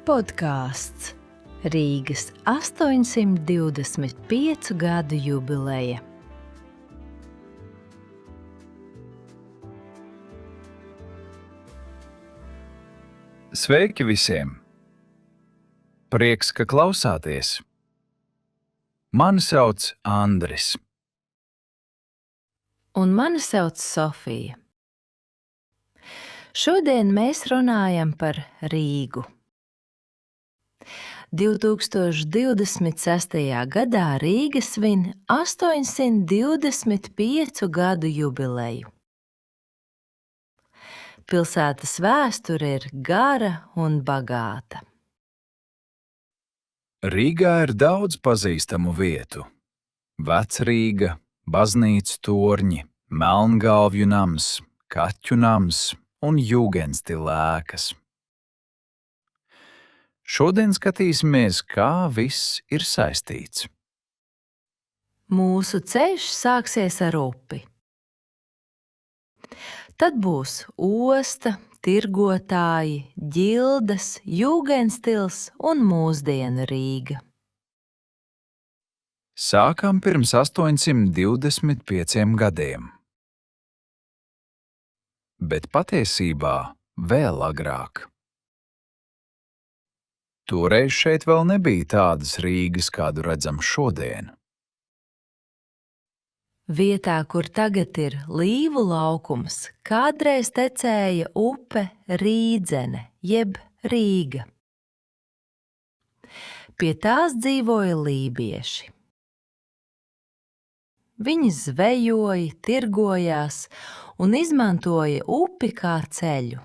Podkāsts Rīgas 825 gadu jubileja. Sveiki visiem! Prieks, ka klausāties! Mani sauc Andris. Un mani sauc Sofija. Šodien mēs runājam par Rīgu. 2026. gadā Rīga svin 825 gadu jubileju. Pilsētas vēsture ir gara un bagāta. Rīgā ir daudz pazīstamu vietu. Vecrīga, baznīcu torņi, Melngalvju nams, Kaķu nams un Jūgenstila ēkas. Šodien skatīsimies, kā viss ir saistīts. Mūsu ceļš sāksies ar upi. Tad būs osta, tirgotāji, ģildes, Jūgenstils un mūsdienu Rīga. Sākam pirms 825 gadiem. Bet patiesībā vēl agrāk. Toreiz šeit vēl nebija tādas Rīgas, kādu redzam šodien. Vietā, kur tagad ir Līvu laukums, kādreiz tecēja upe Rīdzene, jeb Rīga. Pie tās dzīvoja lībieši. Viņi zvejoja, tirgojās un izmantoja upi kā ceļu.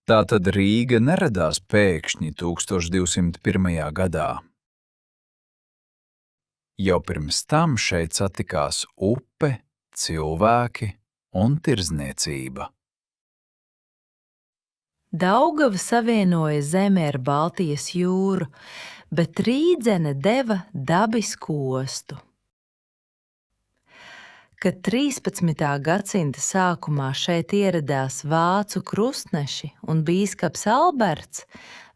Tātad Rīga neradās pēkšņi 1201. gadā. Jau pirms tam šeit satikās upe, cilvēki un tirdzniecība. Daugava savienoja zemi ar Baltijas jūru, bet Rīdzene deva dabisku ostu. Kad 13. gadsimta sākumā šeit ieradās vācu krustneši un bīskaps Alberts,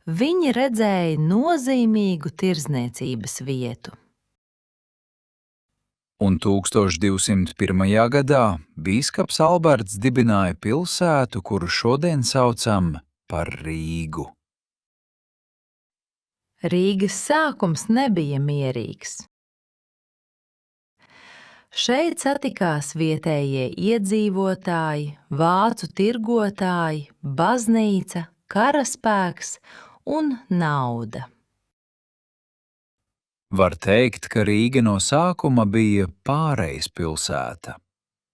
viņi redzēja nozīmīgu tirdzniecības vietu. Un 1201. gadā bīskaps Alberts dibināja pilsētu, kuru šodien saucam par Rīgu. Rīgas sākums nebija mierīgs. Šeit satikās vietējie iedzīvotāji, vācu tirgotāji, baznīca, karaspēks un nauda. Var teikt, ka Rīga no sākuma bija pārejas pilsēta.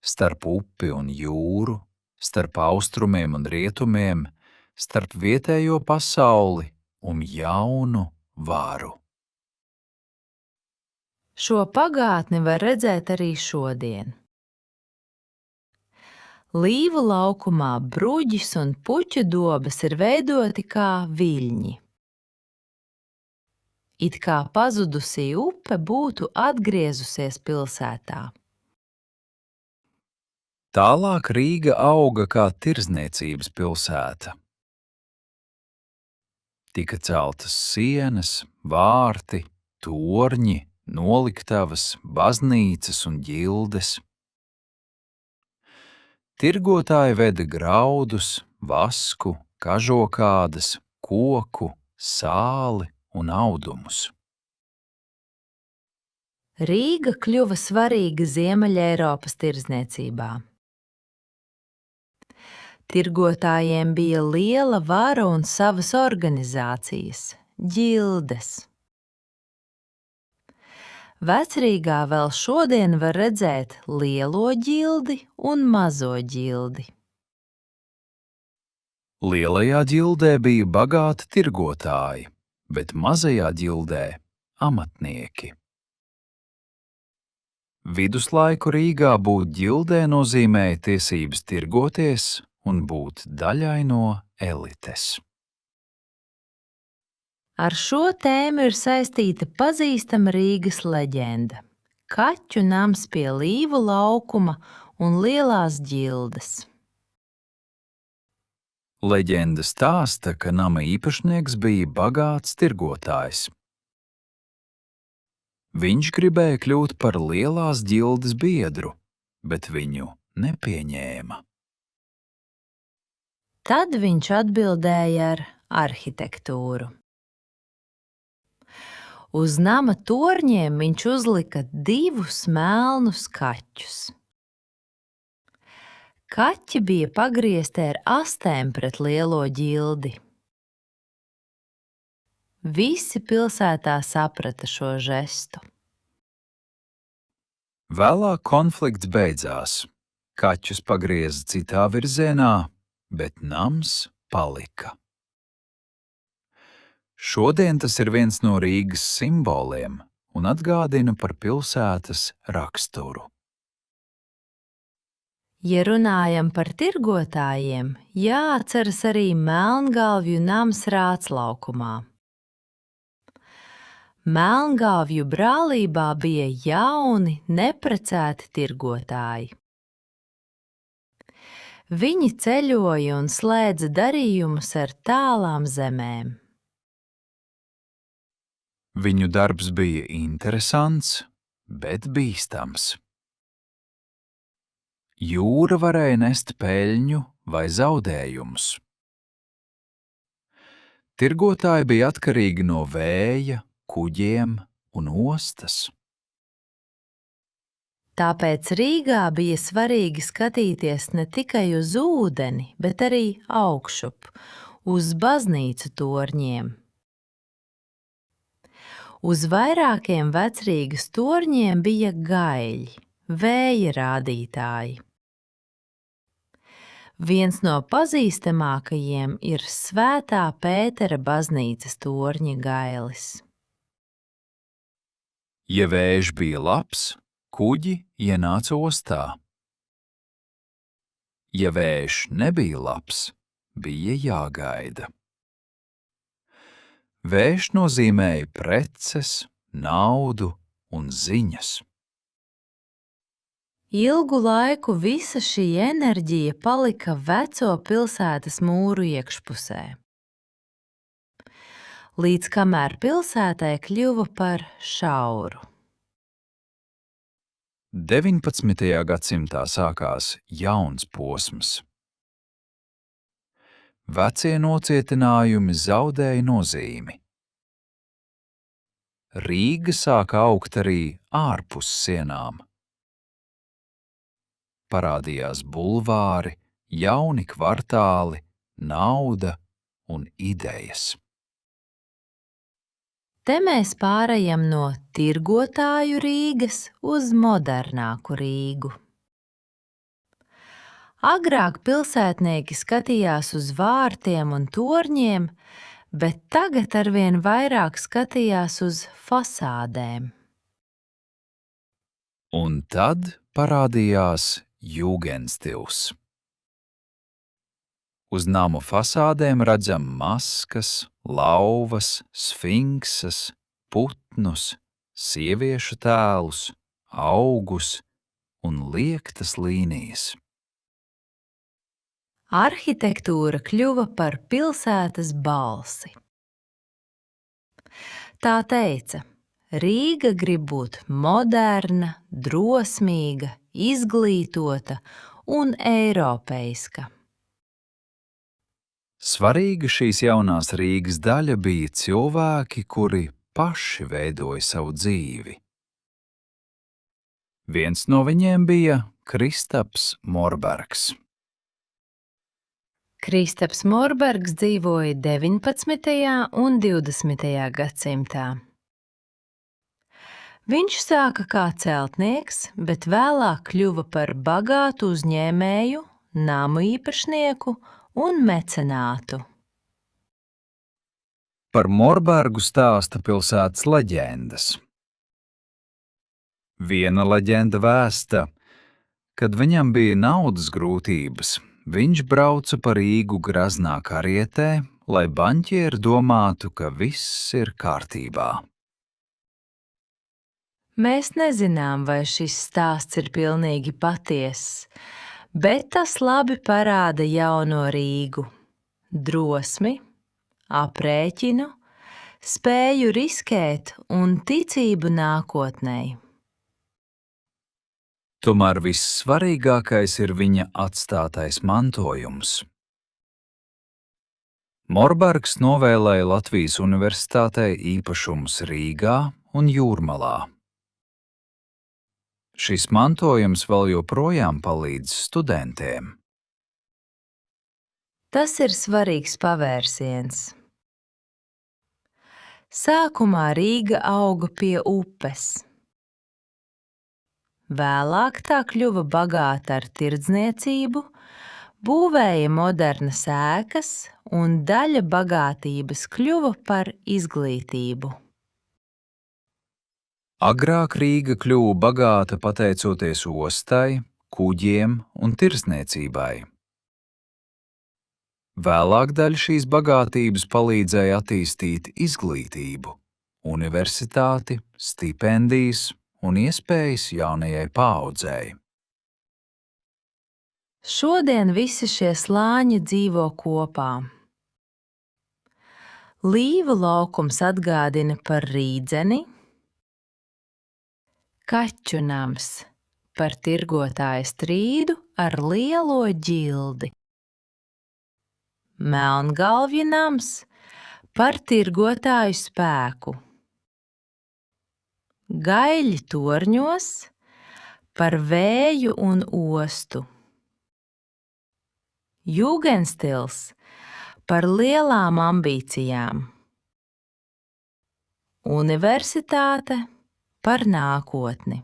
Starp upi un jūru, starp austrumiem un rietumiem, starp vietējo pasauli un jaunu varu. Šo pagātni var redzēt arī šodien. Līvu laukumā bruģis un puķu dobas ir veidoti kā viļņi. It kā pazudusī upe būtu atgriezusies pilsētā. Tālāk Rīga auga kā tirdzniecības pilsēta. Tika celtas sienas, vārti, torņi, noliktavas, baznīcas un ģildes. Tirgotāji veda graudus, vasku, kažokādas, koku, sāli un audumus. Rīga kļuva svarīga Ziemeļeiropas tirdzniecībā. Tirgotājiem bija liela vara un savas organizācijas – ģildes. Vecrīgā vēl šodien var redzēt lielo ģildi un mazo ģildi. Lielajā ģildē bija bagāti tirgotāji, bet mazajā ģildē amatnieki. Viduslaiku Rīgā būt ģildē nozīmēja tiesības tirgoties un būt daļai no elites. Ar šo tēmu ir saistīta pazīstama Rīgas leģenda – Kaķu nams pie Līvu laukuma un Lielās ģildes. Leģenda stāsta, ka nama īpašnieks bija bagāts tirgotājs. Viņš gribēja kļūt par lielās ģildes biedru, bet viņu nepieņēma. Tad viņš atbildēja ar arhitektūru. Uz nama torņiem viņš uzlika 2 melnus kaķus. Kaķi bija pagriezti ar astēm pret lielo ģildi. Visi pilsētā saprata šo žestu. Vēlāk konflikts beidzās. Kaķus pagrieza citā virzienā, bet nams palika. Šodien tas ir viens no Rīgas simboliem un atgādina par pilsētas raksturu. Ja runājam par tirgotājiem, jāatceras arī Melngalvju nams Rāclaukumā. Melngalvju brālībā bija jauni, neprecēti tirgotāji. Viņi ceļoja un slēdza darījumus ar tālām zemēm. Viņu darbs bija interesants, bet bīstams. Jūra varēja nest peļņu vai zaudējumus. Tirgotāji bija atkarīgi no vēja, kuģiem un ostas. Tāpēc Rīgā bija svarīgi skatīties ne tikai uz ūdeni, bet arī augšup, uz baznīcu torņiem. Uz vairākiem vecrīgas torņiem bija gaļi, vēja rādītāji. Viens no pazīstamākajiem ir Svētā Pētera baznīcas torņa gailis. Ja vējš bija labs, kuģi ienāca ostā. Ja vējš nebija labs, bija jāgaida. Vējš nozīmēja preces, naudu un ziņas. Ilgu laiku visa šī enerģija palika veco pilsētas mūru iekšpusē. Līdz kamēr pilsētai kļuva par šauru. 19. gadsimtā sākās jauns posms. Vecie nocietinājumi zaudēja nozīmi. Rīga sāka augt arī ārpus sienām. Parādījās bulvāri, jauni kvartāli, nauda un idejas. Te mēs pārejam no tirgotāju Rīgas uz modernāku Rīgu. Agrāk pilsētnieki skatījās uz vārtiem un torņiem, bet tagad arvien vairāk skatījās uz fasādēm. Un tad parādījās jūgenstils. Uz namu fasādēm redzam maskas, lauvas, sfinksas, putnus, sieviešu tēlus, augus un liektas līnijas. Arhitektūra kļuva par pilsētas balsi. Tā teica, Rīga grib būt moderna, drosmīga, izglītota un eiropeiska. Svarīga šīs jaunās Rīgas daļa bija cilvēki, kuri paši veidoja savu dzīvi. Viens no viņiem bija Kristaps Morbergs. Kristaps Morbergs dzīvoja 19. un 20. gadsimtā. Viņš sāka kā celtnieks, bet vēlāk kļuva par bagātu uzņēmēju, namu īpašnieku un mecenātu. Par Morbergu stāsta pilsētas leģendas. Viena leģenda vēsta, kad viņam bija naudas grūtības, viņš brauca pa Rīgu graznā karietē, lai baņķieri domātu, ka viss ir kārtībā. Mēs nezinām, vai šis stāsts ir pilnīgi patiess, bet tas labi parāda jauno Rīgu. drosmi, aprēķinu, spēju riskēt un ticību nākotnei. Tomēr vissvarīgākais ir viņa atstātais mantojums. Morbergs novēlēja Latvijas Universitātei īpašumus Rīgā un Jūrmalā. Šis mantojums vēl joprojām palīdz studentiem. Tas ir svarīgs pavērsiens. Sākumā Rīga auga pie upes. Vēlāk tā kļuva bagāta ar tirdzniecību, būvēja modernas ēkas un daļa bagātības kļuva par izglītību. Agrāk Rīga kļuva bagāta pateicoties ostai, kuģiem un tirdzniecībai. Vēlāk daļa šīs bagātības palīdzēja attīstīt izglītību, universitāti, stipendijas un iespējas jaunajai paaudzei. Šodien visi šie slāņi dzīvo kopā. Līvu laukums atgādina par Rīdzeni, Kaķu nams par tirgotāja strīdu ar lielo ģildi, Melngalvja nams par tirgotāju spēku, Gaļļi torņos par vēju un ostu, Jūgenstils par lielām ambīcijām, Universitāte par nākotni.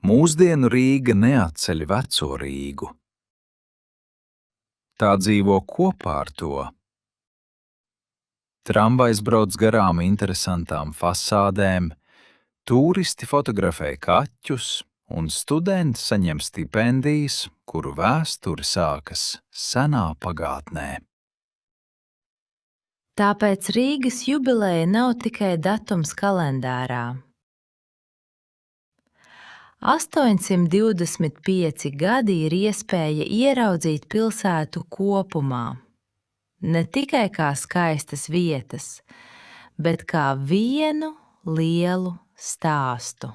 Mūsdienu Rīga neatceļ veco Rīgu. Tā dzīvo kopā ar to. Tramvajs brauc garām interesantām fasādēm, tūristi fotografē kaķus un studenti saņem stipendijas, kuru vēsture sākas senā pagātnē. Tāpēc Rīgas jubileja nav tikai datums kalendārā. 825 gadi ir iespēja ieraudzīt pilsētu kopumā, ne tikai kā skaistas vietas, bet kā vienu lielu stāstu.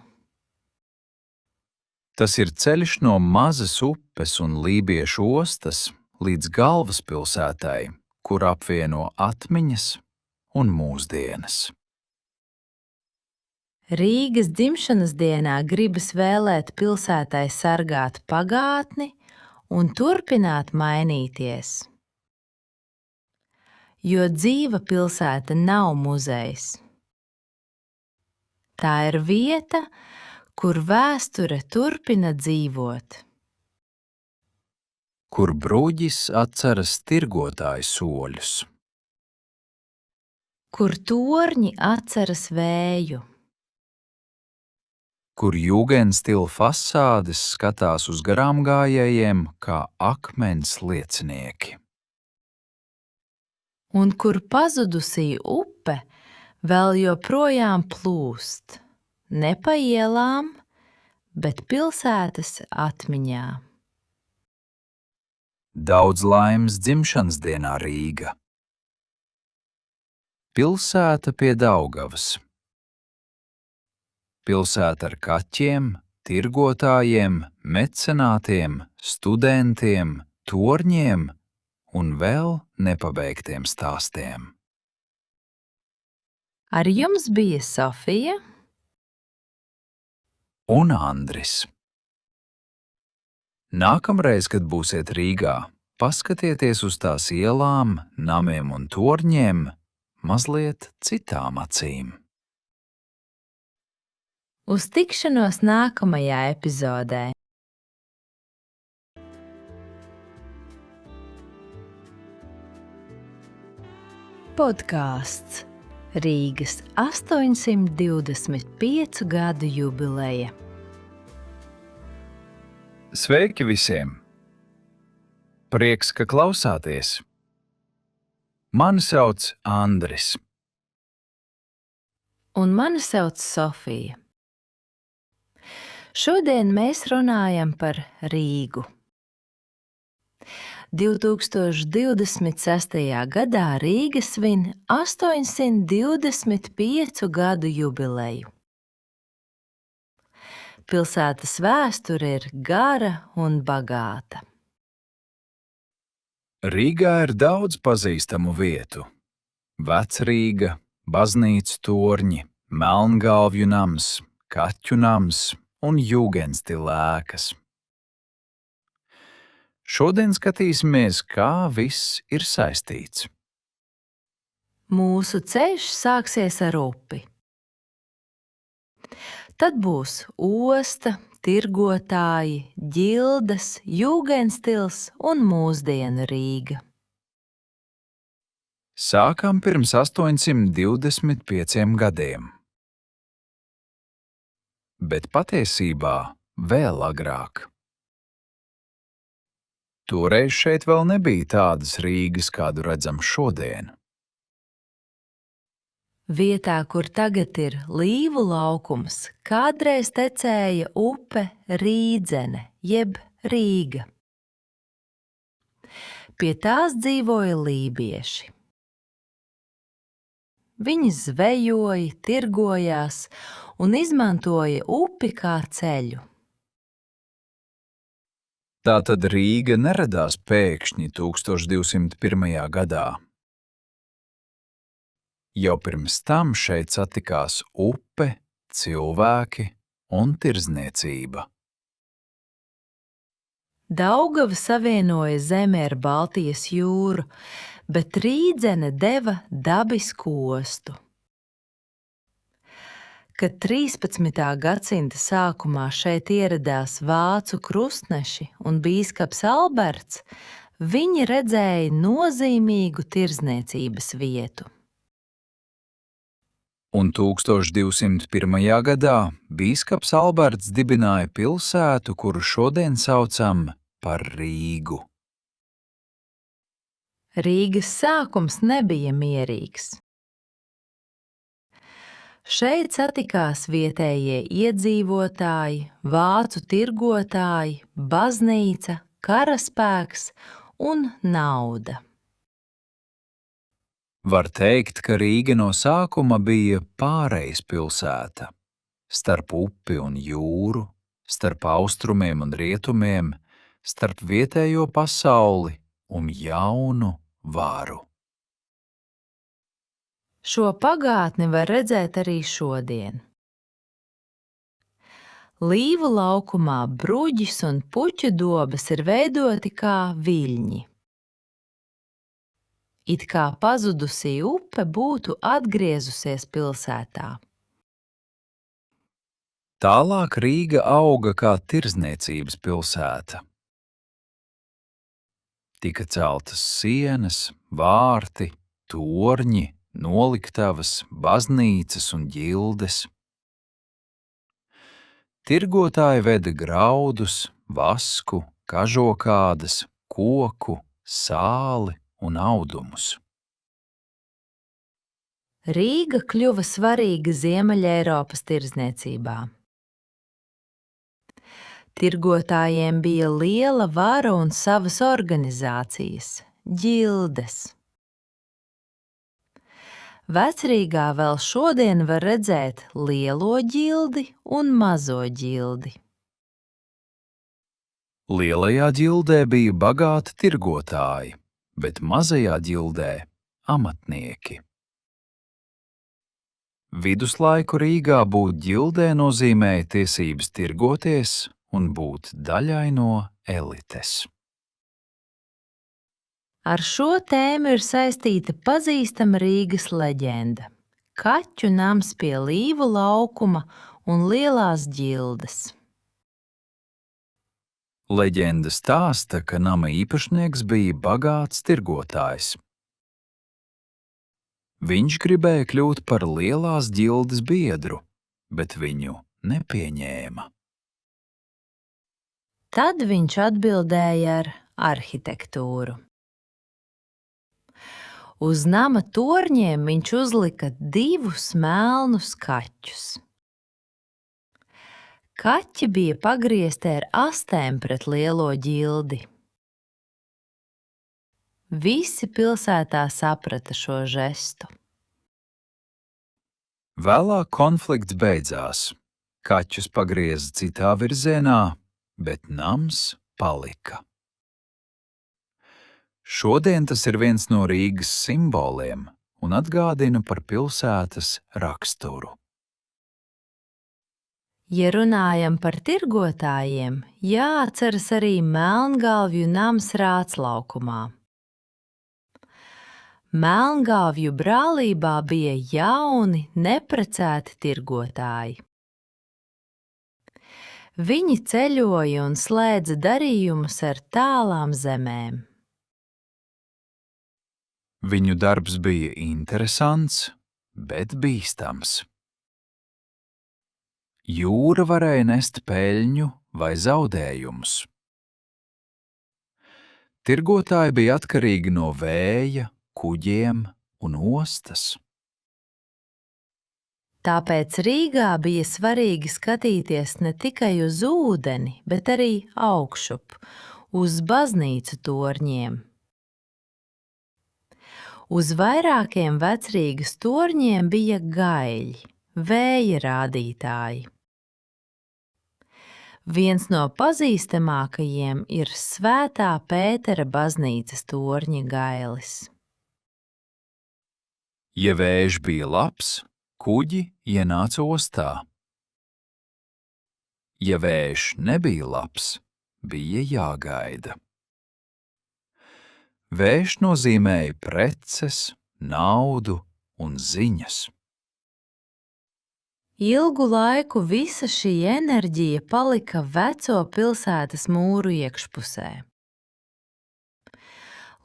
Tas ir ceļš no mazas upes un lībiešu ostas līdz galvaspilsētai, kur apvieno atmiņas un mūsdienas. Rīgas dzimšanas dienā gribas vēlēt pilsētai sargāt pagātni un turpināt mainīties. Jo dzīva pilsēta nav muzejs. Tā ir vieta, kur vēsture turpina dzīvot. Kur bruģis atceras tirgotāju soļus. Kur torņi atceras vēju. Kur jūgenstila fasādes skatās uz garāmgājējiem kā akmens liecinieki. Un kur pazudusī upe vēl joprojām plūst, ne pa ielām, bet pilsētas atmiņā. Daudz laimes dzimšanas dienā Rīga. Pilsēta pie Daugavas. Pilsēta ar kaķiem, tirgotājiem, mecenātiem, studentiem, torņiem un vēl nepabeigtiem stāstiem. Ar jums bija Sofija un Andris. Nākamreiz, kad būsiet Rīgā, paskatieties uz tās ielām, namiem un torņiem mazliet citām acīm. Uz tikšanos nākamajā epizodē. Podkāsts Rīgas 825 gadu jubileja. Sveiki visiem! Prieks, ka klausāties! Mani sauc Andris. Un mani sauc Sofija. Šodien mēs runājam par Rīgu. 2026. gadā Rīga svin 825 gadu jubileju. Pilsētas vēsture ir gara un bagāta. Rīgā ir daudz pazīstamu vietu. Vecrīga, baznīcu torņi, Melngalvju nams, Kaķu nams un Jūgenstila ēkas. Šodien skatīsimies, kā viss ir saistīts. Mūsu ceļš sāksies ar upi. Tad būs osta, tirgotāji, ģildes, Jūgenstils un mūsdienu Rīga. Sākām pirms 825 gadiem. Bet patiesībā vēl agrāk. Toreiz šeit vēl nebija tādas Rīgas, kādu redzam šodien. Vietā, kur tagad ir Līvu laukums, kādreiz tecēja upe Rīdzene, jeb Rīga. Pie tās dzīvoja lībieši. Viņi zvejoja, tirgojās un izmantoja upi kā ceļu. Tātad Rīga neradās pēkšņi 1201. gadā. Jau pirms tam šeit satikās upe, cilvēki un tirdzniecība. Daugava savienoja zemi ar Baltijas jūru, bet Rīdzene deva dabisku ostu. Kad 13. gadsimta sākumā šeit ieradās vācu krustneši un bīskaps Alberts, viņi redzēja nozīmīgu tirdzniecības vietu. Un 1201. gadā bīskaps Alberts dibināja pilsētu, kuru šodien saucam par Rīgu. Rīgas sākums nebija mierīgs. Šeit satikās vietējie iedzīvotāji, vācu tirgotāji, baznīca, karaspēks un nauda. Var teikt, ka Rīga no sākuma bija pārejas pilsēta. Starp upi un jūru, starp austrumiem un rietumiem, starp vietējo pasauli un jaunu varu. Šo pagātni var redzēt arī šodien. Līvu laukumā bruģis un puķu dobas ir veidoti kā viļņi. It kā pazudusī upe būtu atgriezusies pilsētā. Tālāk Rīga auga kā tirdzniecības pilsēta. Tika celtas sienas, vārti, torņi, noliktavas, baznīcas un ģildes. Tirgotāji veda graudus, vasku, kažokādas, koku, sāli un audumus. Rīga kļuva svarīga Ziemeļeiropas tirdzniecībā. Tirgotājiem bija liela vara un savas organizācijas – ģildes. Vecrīgā vēl šodien var redzēt lielo ģildi un mazo ģildi. Lielajā ģildē bija bagāti tirgotāji, bet mazajā ģildē – amatnieki. Viduslaiku Rīgā būt ģildē nozīmēja tiesības tirgoties un būt daļai no elites. Ar šo tēmu ir saistīta pazīstama Rīgas leģenda – Kaķu nams pie Līvu laukuma un lielās ģildes. Leģenda stāsta, ka nama īpašnieks bija bagāts tirgotājs. Viņš gribēja kļūt par lielās ģildes biedru, bet viņu nepieņēma. Tad viņš atbildēja ar arhitektūru. Uz nama torņiem viņš uzlika 2 melnus kaķus. Kaķi bija pagriezti ar astēm pret lielo ģildi. Visi pilsētā saprata šo žestu. Vēlāk konflikts beidzās. Kaķus pagrieza citā virzienā, bet nams palika. Šodien tas ir viens no Rīgas simboliem un atgādina par pilsētas raksturu. Ja runājam par tirgotājiem, jāatceras arī Melngalvju nams Rāclaukumā. Melngalvju brālībā bija jauni, neprecēti tirgotāji. Viņi ceļoja un slēdza darījumus ar tālām zemēm. Viņu darbs bija interesants, bet bīstams. Jūra varēja nest peļņu vai zaudējumus. Tirgotāji bija atkarīgi no vēja, kuģiem un ostas. Tāpēc Rīgā bija svarīgi skatīties ne tikai uz ūdeni, bet arī augšup, uz baznīcu torņiem. Uz vairākiem Vecrīgas torņiem bija gaļi, vēja rādītāji. Viens no pazīstamākajiem ir Svētā Pētera baznīcas torņa gailis. Ja vējš bija labs, kuģi ienāca ostā. Ja vējš nebija labs, bija jāgaida. Vējš nozīmēja preces, naudu un ziņas. Ilgu laiku visa šī enerģija palika veco pilsētas mūru iekšpusē,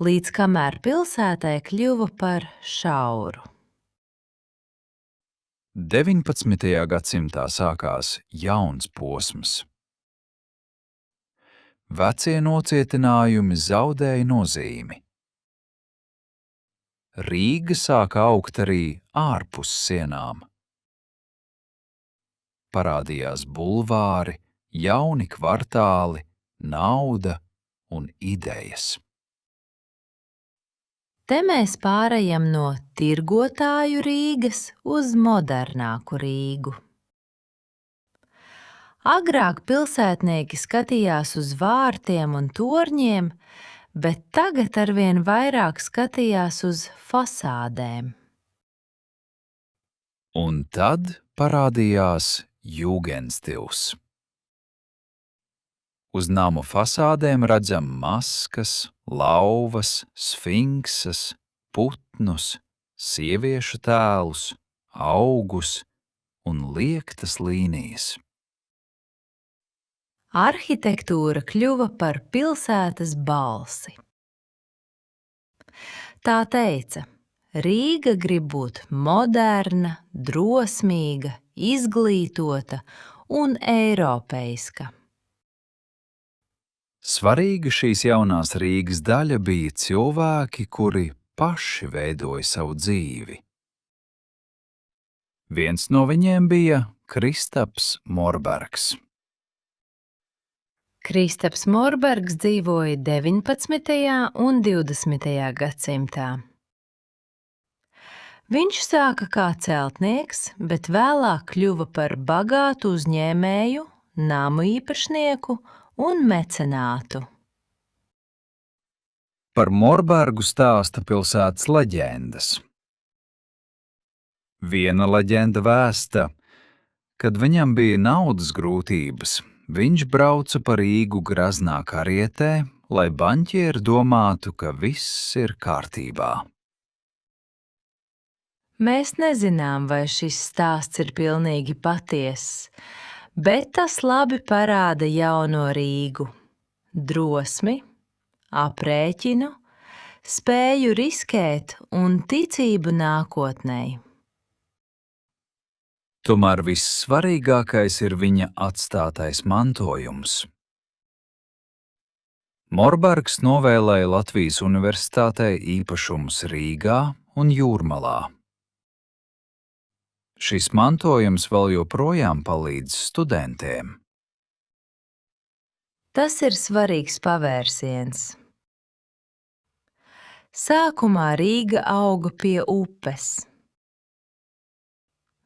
līdz kamēr pilsētai kļuva par šauru. 19. gadsimtā sākās jauns posms. Vecie nocietinājumi zaudēja nozīmi. Rīga sāka augt arī ārpus sienām. Parādījās bulvāri, jauni kvartāli, nauda un idejas. Te mēs pārejam no tirgotāju Rīgas uz modernāku Rīgu. Agrāk pilsētnieki skatījās uz vārtiem un torņiem, bet tagad arvien vairāk skatījās uz fasādēm. Un tad parādījās jūgendstils. Uz namu fasādēm redzam maskas, lauvas, sfinksas, putnus, sieviešu tēlus, augus un liektas līnijas. Arhitektūra kļuva par pilsētas balsi. Tā teica, Rīga grib būt moderna, drosmīga, izglītota un eiropeiska. Svarīga šīs jaunās Rīgas daļa bija cilvēki, kuri paši veidoja savu dzīvi. Viens no viņiem bija Kristaps Morbergs. Kristaps Morbergs dzīvoja 19. un 20. gadsimtā. Viņš sāka kā celtnieks, bet vēlāk kļuva par bagātu uzņēmēju, namu īpašnieku un mecenātu. Par Morbergu stāsta pilsētas leģendas. Viena leģenda vēsta, kad viņam bija naudas grūtības, viņš brauca pa Rīgu graznā karietē, lai baņķieri domātu, ka viss ir kārtībā. Mēs nezinām, vai šis stāsts ir pilnīgi patiess, bet tas labi parāda jauno Rīgu. Drosmi, aprēķinu, spēju riskēt un ticību nākotnei. Tomēr vissvarīgākais ir viņa atstātais mantojums. Morbergs novēlēja Latvijas Universitātei īpašumus Rīgā un Jūrmalā. Šis mantojums vēl joprojām palīdz studentiem. Tas ir svarīgs pavērsiens. Sākumā Rīga auga pie upes.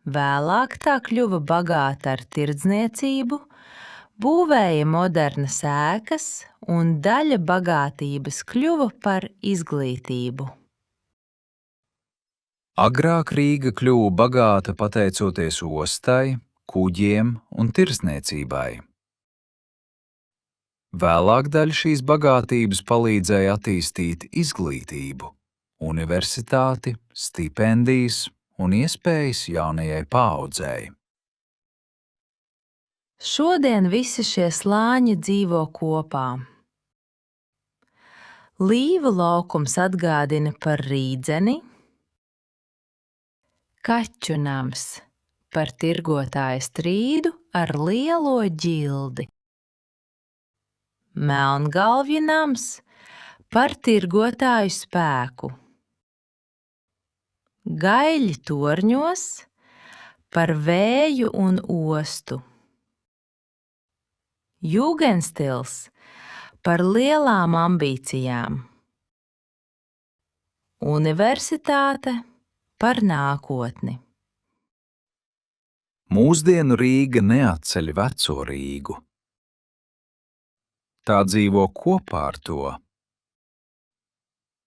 Vēlāk tā kļuva bagāta ar tirdzniecību, būvēja modernas ēkas un daļa bagātības kļuva par izglītību. Agrāk Rīga kļuva bagāta pateicoties ostai, kuģiem un tirdzniecībai. Vēlāk daļa šīs bagātības palīdzēja attīstīt izglītību, universitāti, stipendijas un iespējas jaunajai paaudzei. Šodien visi šie slāņi dzīvo kopā. Līvu laukums atgādina par Rīdzeni, Kaķu nams par tirgotāja strīdu ar lielo ģildi, Melngalvja nams par tirgotāju spēku, Gaļļi torņos par vēju un ostu, Jūgenstils par lielām ambīcijām, Universitāte par nākotni. Mūsdienu Rīga neatceļ veco Rīgu. Tā dzīvo kopā ar to.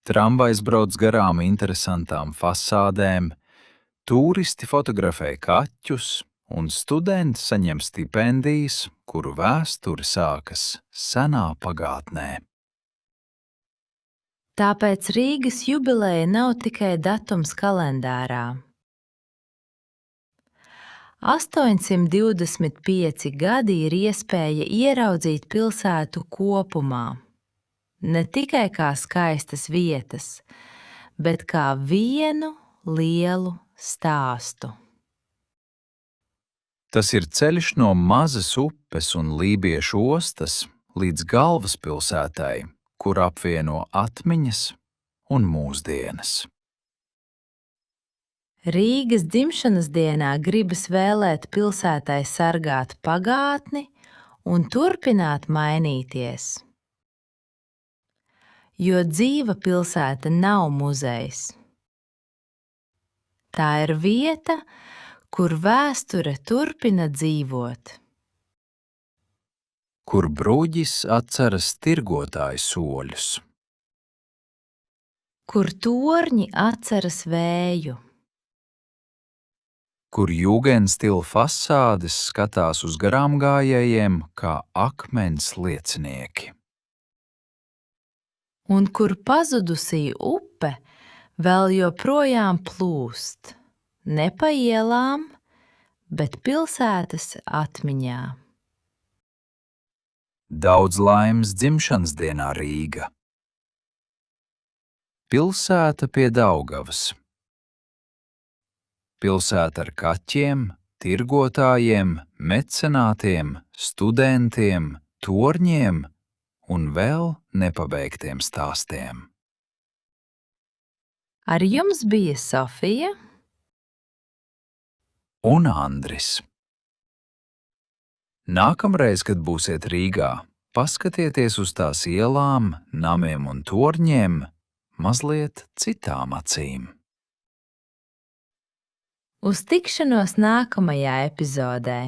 Tramvajs brauc garām interesantām fasādēm, tūristi fotografē kaķus un studenti saņem stipendijas, kuru vēsture sākas senā pagātnē. Tāpēc Rīgas jubileja nav tikai datums kalendārā. 825 gadi ir iespēja ieraudzīt pilsētu kopumā, ne tikai kā skaistas vietas, bet kā vienu lielu stāstu. Tas ir ceļš no mazas upes un lībiešu ostas līdz galvaspilsētai, kur apvieno atmiņas un mūsdienas. Rīgas dzimšanas dienā gribas vēlēt pilsētai sargāt pagātni un turpināt mainīties. Jo dzīva pilsēta nav muzejs. Tā ir vieta, kur vēsture turpina dzīvot. Kur bruģis atceras tirgotāju soļus. Kur torņi atceras vēju. Kur jūgenstila fasādes skatās uz garāmgājējiem kā akmens liecinieki. Un kur pazudusī upe vēl joprojām plūst, ne pa ielām, bet pilsētas atmiņā. Daudz laimes dzimšanas dienā Rīga. Pilsēta pie Daugavas. Pilsēta ar kaķiem, tirgotājiem, mecenātiem, studentiem, torņiem un vēl nepabeigtiem stāstiem. Ar jums bija Sofija un Andris. Nākamreiz, kad būsiet Rīgā, paskatieties uz tās ielām, namiem un torņiem mazliet citām acīm. Uz tikšanos nākamajā epizodē!